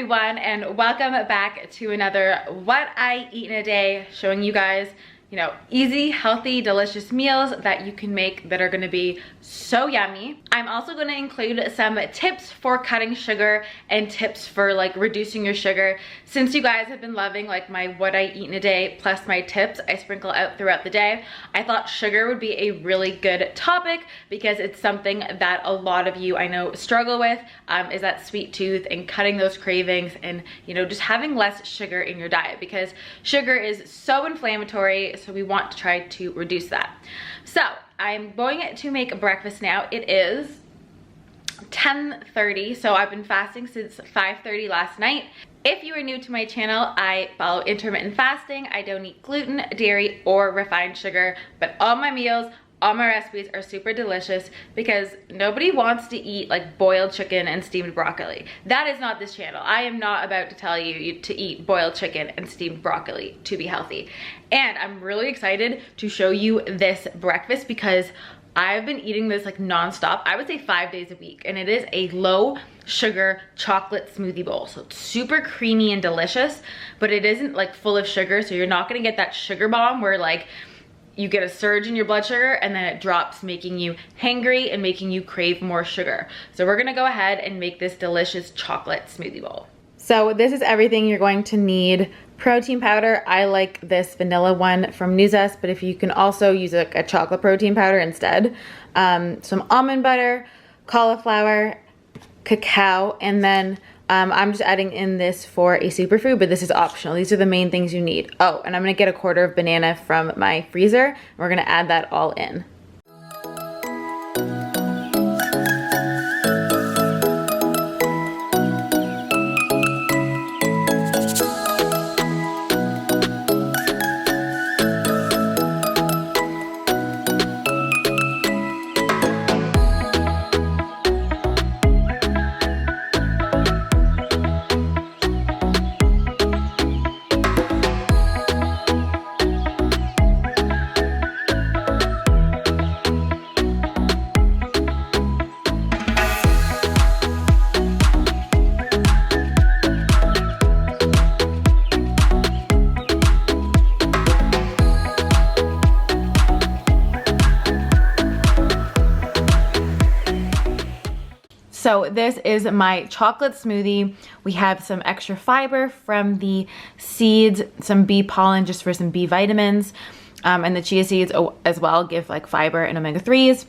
everyone, and welcome back to another What I Eat in a Day, showing you guys, easy, healthy, delicious meals that you can make that are gonna be so yummy. I'm also gonna include some tips for cutting sugar and tips for reducing your sugar. Since you guys have been loving my What I Eat in a Day plus my tips I sprinkle out throughout the day, I thought sugar would be a really good topic because it's something that a lot of you I know struggle with, is that sweet tooth and cutting those cravings and just having less sugar in your diet, because sugar is so inflammatory, so we want to try to reduce that. So I'm going to make breakfast now. It is 10:30, so I've been fasting since 5:30 last night. If you are new to my channel, I follow intermittent fasting. I don't eat gluten, dairy, or refined sugar, but all my meals, all my recipes are super delicious because nobody wants to eat boiled chicken and steamed broccoli. That is not this channel. I am not about to tell you to eat boiled chicken and steamed broccoli to be healthy. And I'm really excited to show you this breakfast because I've been eating this nonstop. I would say 5 days a week, and it is a low sugar chocolate smoothie bowl. So it's super creamy and delicious, but it isn't full of sugar, so you're not gonna get that sugar bomb where you get a surge in your blood sugar and then it drops, making you hangry and making you crave more sugar. So we're gonna go ahead and make this delicious chocolate smoothie bowl. So this is everything you're going to need. Protein powder, I like this vanilla one from Nuzest, but if you can also use a chocolate protein powder instead. Some almond butter, cauliflower, cacao, and then I'm just adding in this for a superfood, but this is optional. These are the main things you need. Oh, and I'm gonna get a quarter of banana from my freezer. And we're gonna add that all in. So this is my chocolate smoothie. We have some extra fiber from the seeds, some bee pollen just for some B vitamins, and the chia seeds as well give fiber and omega-3s.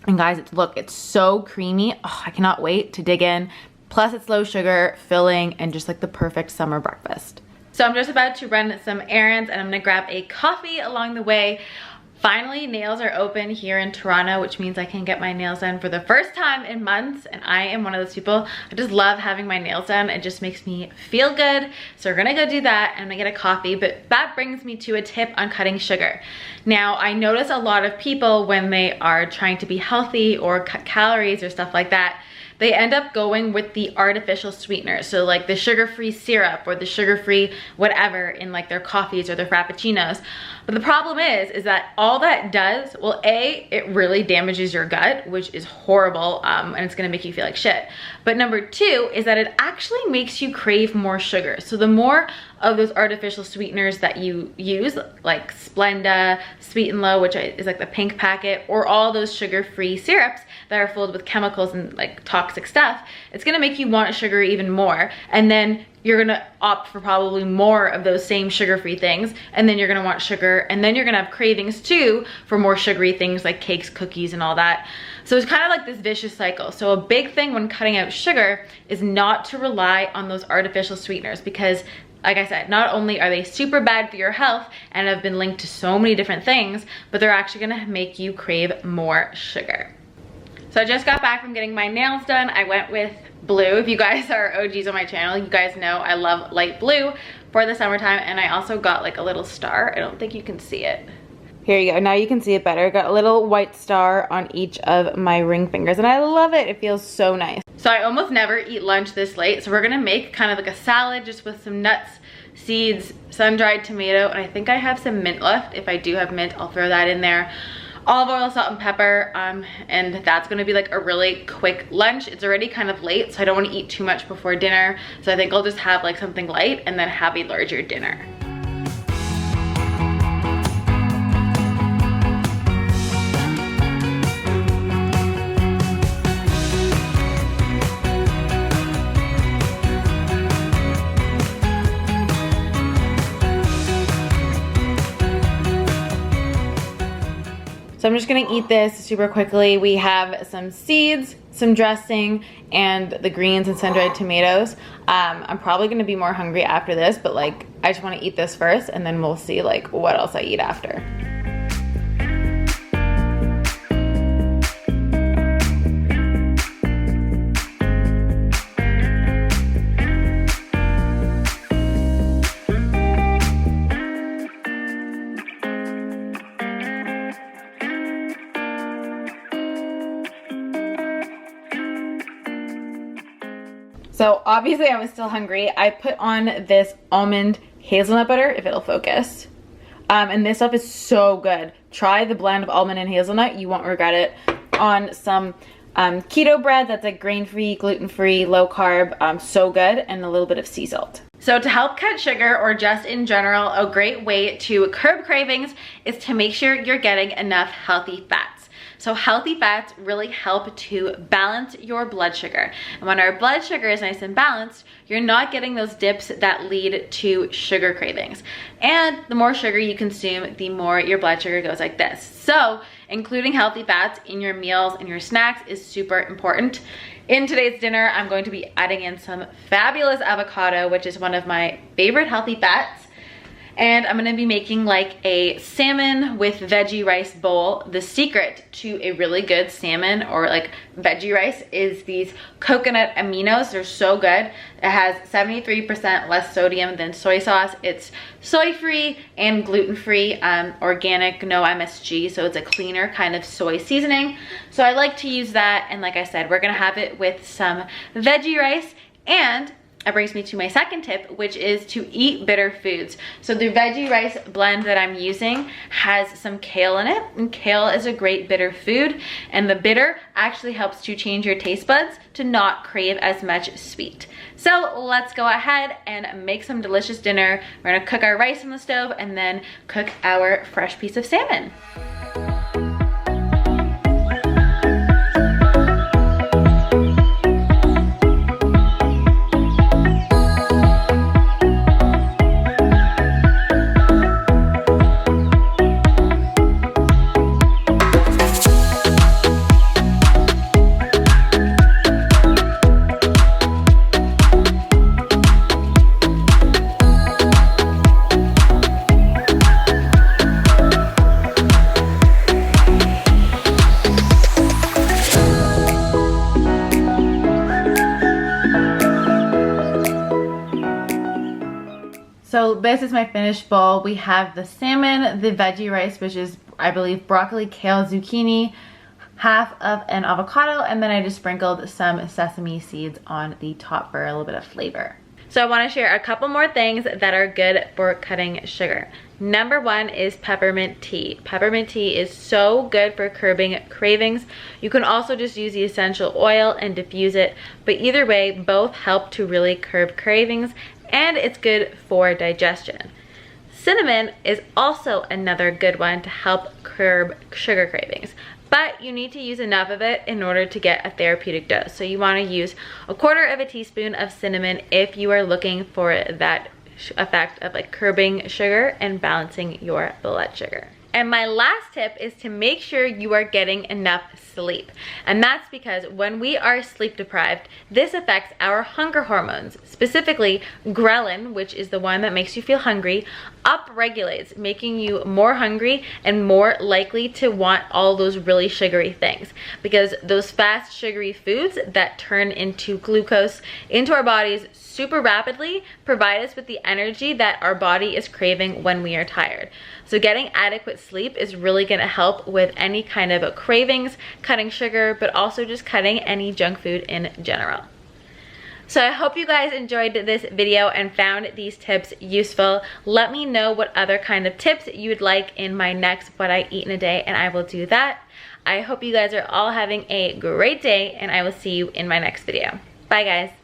And guys, it's so creamy. Oh, I cannot wait to dig in. Plus it's low sugar, filling, and just the perfect summer breakfast. So I'm just about to run some errands and I'm gonna grab a coffee along the way. Finally, nails are open here in Toronto, which means I can get my nails done for the first time in months, and I am one of those people, I just love having my nails done. It just makes me feel good. So we're gonna go do that and I'm gonna get a coffee, but that brings me to a tip on cutting sugar. Now, I notice a lot of people when they are trying to be healthy or cut calories or stuff like that, they end up going with the artificial sweeteners. So the sugar-free syrup or the sugar-free whatever in their coffees or their frappuccinos. But the problem is that all that does, well, A, it really damages your gut, which is horrible, and it's gonna make you feel like shit. But number two is that it actually makes you crave more sugar. So the more of those artificial sweeteners that you use, like Splenda, Sweet and Low, which is the pink packet, or all those sugar-free syrups that are filled with chemicals and toxic stuff, it's gonna make you want sugar even more. And then you're gonna opt for probably more of those same sugar-free things, and then you're gonna want sugar, and then you're gonna have cravings too for more sugary things like cakes, cookies, and all that. So it's kind of this vicious cycle. So a big thing when cutting out sugar is not to rely on those artificial sweeteners, because like I said, not only are they super bad for your health and have been linked to so many different things, but they're actually gonna make you crave more sugar. So I just got back from getting my nails done. I went with blue. If you guys are OGs on my channel, you guys know I love light blue for the summertime, and I also got a little star. I don't think you can see it. Here you go, now you can see it better. Got a little white star on each of my ring fingers, and I love it. It feels so nice. So I almost never eat lunch this late, so we're gonna make kind of a salad just with some nuts, seeds, sun-dried tomato, and I think I have some mint left. If I do have mint, I'll throw that in there. olive oil, salt, and pepper, and that's gonna be like a really quick lunch. It's already kind of late, so I don't want to eat too much before dinner, so I think I'll just have like something light and then have a larger dinner. So I'm just gonna eat this super quickly. We have some seeds, some dressing, and the greens and sun-dried tomatoes. I'm probably gonna be more hungry after this, but like, I just wanna eat this first and then we'll see like what else I eat after. So obviously I was still hungry. I put on this almond hazelnut butter, if it'll focus. And this stuff is so good. Try the blend of almond and hazelnut. You won't regret it. On some keto bread that's like grain-free, gluten-free, low carb. So good. And a little bit of sea salt. So to help cut sugar, or just in general, a great way to curb cravings is to make sure you're getting enough healthy fats. So healthy fats really help to balance your blood sugar. And when our blood sugar is nice and balanced, you're not getting those dips that lead to sugar cravings. And the more sugar you consume, the more your blood sugar goes like this. So including healthy fats in your meals and your snacks is super important. In today's dinner, I'm going to be adding in some fabulous avocado, which is one of my favorite healthy fats. And I'm gonna be making like a salmon with veggie rice bowl. The secret to a really good salmon or like veggie rice is these coconut aminos. They're so good. It has 73% less sodium than soy sauce. It's soy-free and gluten-free, organic, no MSG, so it's a cleaner kind of soy seasoning. So I like to use that, and like I said, we're gonna have it with some veggie rice. And that brings me to my second tip, which is to eat bitter foods. So the veggie rice blend that I'm using has some kale in it, and kale is a great bitter food, and the bitter actually helps to change your taste buds to not crave as much sweet. So let's go ahead and make some delicious dinner. We're gonna cook our rice on the stove and then cook our fresh piece of salmon. So this is my finished bowl. We have the salmon, the veggie rice, which is, I believe, broccoli, kale, zucchini, half of an avocado, and then I just sprinkled some sesame seeds on the top for a little bit of flavor. So I want to share a couple more things that are good for cutting sugar. Number one is peppermint tea. Peppermint tea is so good for curbing cravings. You can also just use the essential oil and diffuse it, but either way, both help to really curb cravings, and it's good for digestion. Cinnamon is also another good one to help curb sugar cravings, but you need to use enough of it in order to get a therapeutic dose. So you want to use 1/4 teaspoon of cinnamon if you are looking for that effect of like curbing sugar and balancing your blood sugar. And my last tip is to make sure you are getting enough sleep. And that's because when we are sleep deprived, this affects our hunger hormones, specifically ghrelin, which is the one that makes you feel hungry, upregulates, making you more hungry and more likely to want all those really sugary things. Because those fast sugary foods that turn into glucose into our bodies super rapidly provide us with the energy that our body is craving when we are tired. So getting adequate sleep is really gonna help with any kind of cravings, cutting sugar, but also just cutting any junk food in general. So I hope you guys enjoyed this video and found these tips useful. Let me know what other kind of tips you would like in my next What I Eat in a Day, and I will do that. I hope you guys are all having a great day, and I will see you in my next video. Bye guys.